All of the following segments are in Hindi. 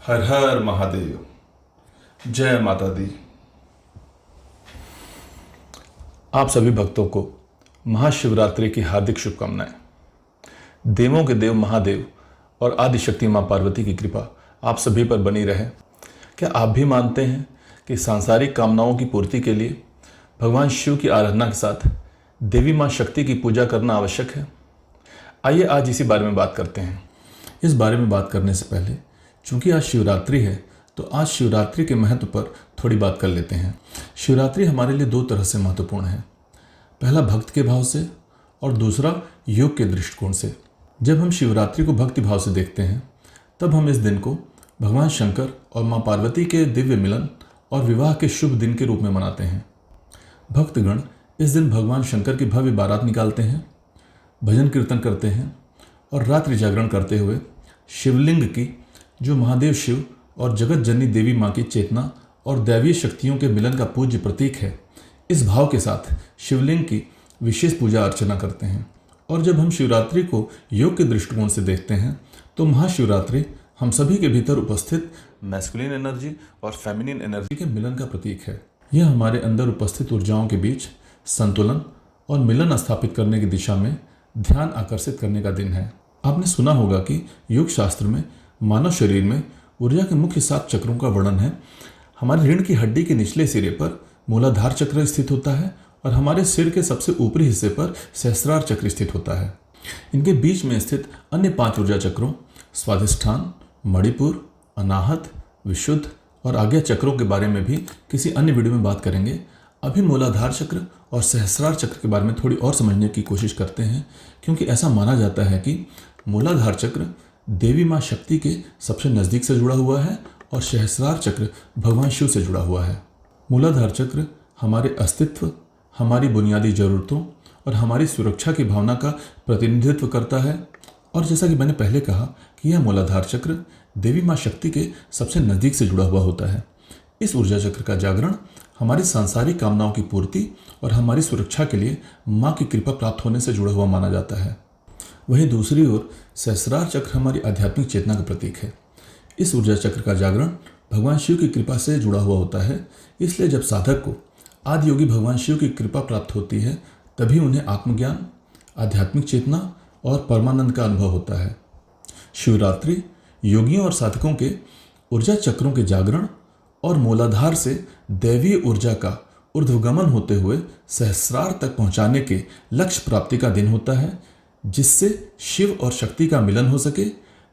हर हर महादेव। जय माता दी। आप सभी भक्तों को महाशिवरात्रि की हार्दिक शुभकामनाएं। देवों के देव महादेव और आदिशक्ति मां पार्वती की कृपा आप सभी पर बनी रहे। क्या आप भी मानते हैं कि सांसारिक कामनाओं की पूर्ति के लिए भगवान शिव की आराधना के साथ देवी मां शक्ति की पूजा करना आवश्यक है? आइए आज इसी बारे में बात करते हैं। इस बारे में बात करने से पहले, चूंकि आज शिवरात्रि है, तो आज शिवरात्रि के महत्व पर थोड़ी बात कर लेते हैं। शिवरात्रि हमारे लिए दो तरह से महत्वपूर्ण है। पहला भक्त के भाव से और दूसरा योग के दृष्टिकोण से। जब हम शिवरात्रि को भक्ति भाव से देखते हैं, तब हम इस दिन को भगवान शंकर और मां पार्वती के दिव्य मिलन और विवाह के शुभ दिन के रूप में मनाते हैं। भक्तगण इस दिन भगवान शंकर की भव्य बारात निकालते हैं, भजन कीर्तन करते हैं और रात्रि जागरण करते हुए शिवलिंग की, जो महादेव शिव और जगत जननी देवी माँ की चेतना और दैवीय शक्तियों के मिलन का पूज्य प्रतीक है, इस भाव के साथ शिवलिंग की विशेष पूजा अर्चना करते हैं। और जब हम शिवरात्रि को योग के दृष्टिकोण से देखते हैं, तो महाशिवरात्रि हम सभी के भीतर उपस्थित मैस्कुलिन एनर्जी और फेमिनिन एनर्जी के मिलन का प्रतीक है। यह हमारे अंदर उपस्थित ऊर्जाओं के बीच संतुलन और मिलन स्थापित करने की दिशा में ध्यान आकर्षित करने का दिन है। आपने सुना होगा कि योग शास्त्र में मानव शरीर में ऊर्जा के मुख्य 7 चक्रों का वर्णन है। हमारी रीढ़ की हड्डी के निचले सिरे पर मूलाधार चक्र स्थित होता है और हमारे सिर के सबसे ऊपरी हिस्से पर सहस्रार चक्र स्थित होता है। इनके बीच में स्थित अन्य 5 ऊर्जा चक्रों स्वाधिष्ठान, मणिपुर, अनाहत, विशुद्ध और आज्ञा चक्रों के बारे में भी किसी अन्य वीडियो में बात करेंगे। अभी मूलाधार चक्र और सहस्रार चक्र के बारे में थोड़ी और समझने की कोशिश करते हैं, क्योंकि ऐसा माना जाता है कि मूलाधार चक्र देवी माँ शक्ति के सबसे नज़दीक से जुड़ा हुआ है और सहस्रार चक्र भगवान शिव से जुड़ा हुआ है। मूलाधार चक्र हमारे अस्तित्व, हमारी बुनियादी ज़रूरतों और हमारी सुरक्षा की भावना का प्रतिनिधित्व करता है। और जैसा कि मैंने पहले कहा कि यह मूलाधार चक्र देवी माँ शक्ति के सबसे नज़दीक से जुड़ा हुआ होता है। इस ऊर्जा चक्र का जागरण हमारी सांसारिक कामनाओं की पूर्ति और हमारी सुरक्षा के लिए माँ की कृपा प्राप्त होने से जुड़ा हुआ माना जाता है। वहीं दूसरी ओर सहस्रार चक्र हमारी आध्यात्मिक चेतना का प्रतीक है। इस ऊर्जा चक्र का जागरण भगवान शिव की कृपा से जुड़ा हुआ होता है। इसलिए जब साधक को आदि योगी भगवान शिव की कृपा प्राप्त होती है, तभी उन्हें आत्मज्ञान, आध्यात्मिक चेतना और परमानंद का अनुभव होता है। शिवरात्रि योगियों और साधकों के ऊर्जा चक्रों के जागरण और मूलाधार से दैवीय ऊर्जा का ऊर्ध्वगमन होते हुए सहस्रार तक पहुंचाने के लक्ष्य प्राप्ति का दिन होता है, जिससे शिव और शक्ति का मिलन हो सके।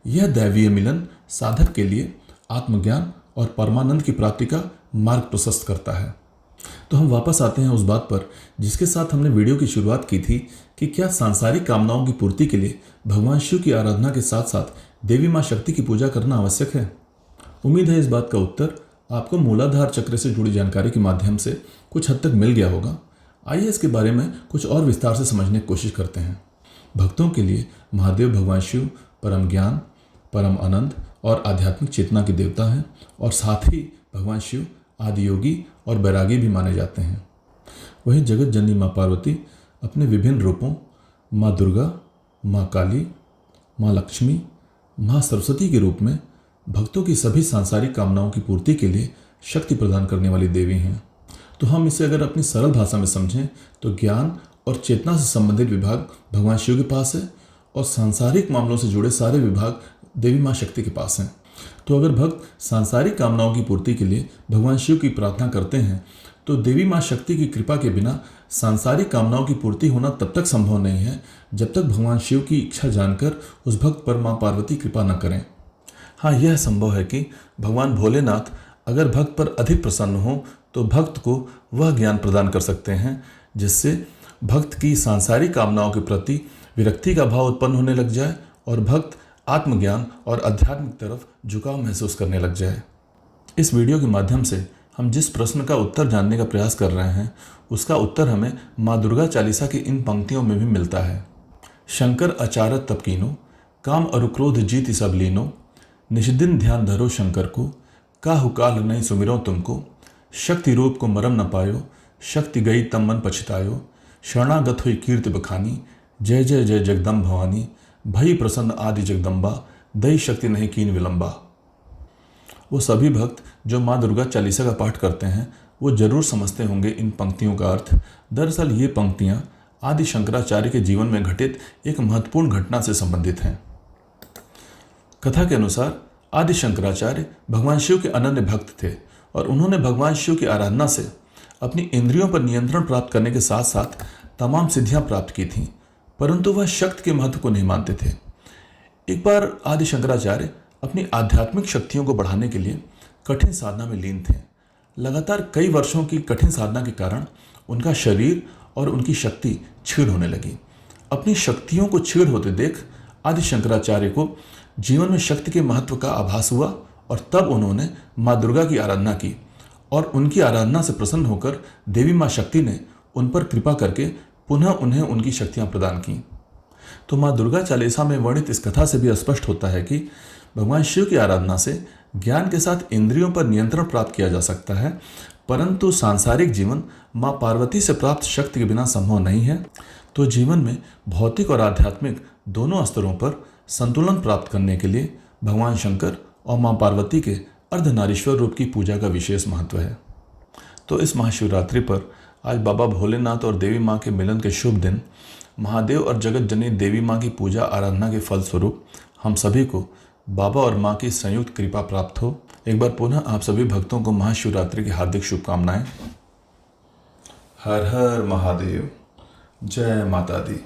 यह दैवीय मिलन साधक के लिए आत्मज्ञान और परमानंद की प्राप्ति का मार्ग प्रशस्त करता है। तो हम वापस आते हैं उस बात पर जिसके साथ हमने वीडियो की शुरुआत की थी कि क्या सांसारिक कामनाओं की पूर्ति के लिए भगवान शिव की आराधना के साथ साथ देवी माँ शक्ति की पूजा करना आवश्यक है। उम्मीद है इस बात का उत्तर आपको मूलाधार चक्र से जुड़ी जानकारी के माध्यम से कुछ हद तक मिल गया होगा। आइए इसके बारे में कुछ और विस्तार से समझने की कोशिश करते हैं। भक्तों के लिए महादेव भगवान शिव परम ज्ञान, परम आनंद और आध्यात्मिक चेतना के देवता हैं और साथ ही भगवान शिव आदि योगी और बैरागी भी माने जाते हैं। वहीं जगत जननी माँ पार्वती अपने विभिन्न रूपों माँ दुर्गा, माँ काली, माँ लक्ष्मी, माँ सरस्वती के रूप में भक्तों की सभी सांसारिक कामनाओं की पूर्ति के लिए शक्ति प्रदान करने वाली देवी हैं। तो हम इसे अगर अपनी सरल भाषा में समझें तो ज्ञान और चेतना से संबंधित विभाग भगवान शिव के पास है और सांसारिक मामलों से जुड़े सारे विभाग देवी माँ शक्ति के पास हैं। तो अगर भक्त सांसारिक कामनाओं की पूर्ति के लिए भगवान शिव की प्रार्थना करते हैं, तो देवी माँ शक्ति की कृपा के बिना सांसारिक कामनाओं की पूर्ति होना तब तक संभव नहीं है जब तक भगवान शिव की इच्छा जानकर उस भक्त पर माँ पार्वती कृपा न करें। हाँ, यह संभव है कि भगवान भोलेनाथ अगर भक्त पर अधिक प्रसन्न हो तो भक्त को वह ज्ञान प्रदान कर सकते हैं जिससे भक्त की सांसारिक कामनाओं के प्रति विरक्ति का भाव उत्पन्न होने लग जाए और भक्त आत्मज्ञान और आध्यात्मिक तरफ झुकाव महसूस करने लग जाए। इस वीडियो के माध्यम से हम जिस प्रश्न का उत्तर जानने का प्रयास कर रहे हैं, उसका उत्तर हमें माँ दुर्गा चालीसा की इन पंक्तियों में भी मिलता है। शंकर अचारत तप कीनो, काम अरु क्रोध जीति सब लीनो, निष्दिन ध्यान धरो शंकर को, काहु काल नहीं सुमिरो तुमको, शक्ति रूप को मरम न पायो, शक्ति गई तम मन पछतायो, शरणागत हुई कीर्ति बखानी, जय जय जय जगदम्ब भवानी, भई प्रसन्न आदि जगदम्बा, दई शक्ति नहीं कीन विलंबा। वो सभी भक्त जो माँ दुर्गा चालीसा का पाठ करते हैं वो जरूर समझते होंगे इन पंक्तियों का अर्थ। दरअसल ये पंक्तियाँ आदि शंकराचार्य के जीवन में घटित एक महत्वपूर्ण घटना से संबंधित हैं। कथा के अनुसार आदि शंकराचार्य भगवान शिव के अनन्य भक्त थे और उन्होंने भगवान शिव की आराधना से अपनी इंद्रियों पर नियंत्रण प्राप्त करने के साथ साथ तमाम सिद्धियां प्राप्त की थीं, परंतु वह शक्ति के महत्व को नहीं मानते थे। एक बार आदि शंकराचार्य अपनी आध्यात्मिक शक्तियों को बढ़ाने के लिए कठिन साधना में लीन थे। लगातार कई वर्षों की कठिन साधना के कारण उनका शरीर और उनकी शक्ति क्षीण होने लगी। अपनी शक्तियों को क्षीण होते देख आदि शंकराचार्य को जीवन में शक्ति के महत्व का आभास हुआ और तब उन्होंने माँ दुर्गा की आराधना की और उनकी आराधना से प्रसन्न होकर देवी माँ शक्ति ने उन पर कृपा करके पुनः उन्हें उनकी शक्तियाँ प्रदान की। तो माँ दुर्गा चालीसा में वर्णित इस कथा से भी स्पष्ट होता है कि भगवान शिव की आराधना से ज्ञान के साथ इंद्रियों पर नियंत्रण प्राप्त किया जा सकता है, परंतु सांसारिक जीवन माँ पार्वती से प्राप्त शक्ति के बिना संभव नहीं है। तो जीवन में भौतिक और आध्यात्मिक दोनों स्तरों पर संतुलन प्राप्त करने के लिए भगवान शंकर और माँ पार्वती के अर्धनारीश्वर रूप की पूजा का विशेष महत्व है। तो इस महाशिवरात्रि पर आज बाबा भोलेनाथ और देवी माँ के मिलन के शुभ दिन महादेव और जगत जननी देवी माँ की पूजा आराधना के फलस्वरूप हम सभी को बाबा और माँ की संयुक्त कृपा प्राप्त हो। एक बार पुनः आप सभी भक्तों को महाशिवरात्रि की हार्दिक शुभकामनाएं। हर हर महादेव। जय माता दी।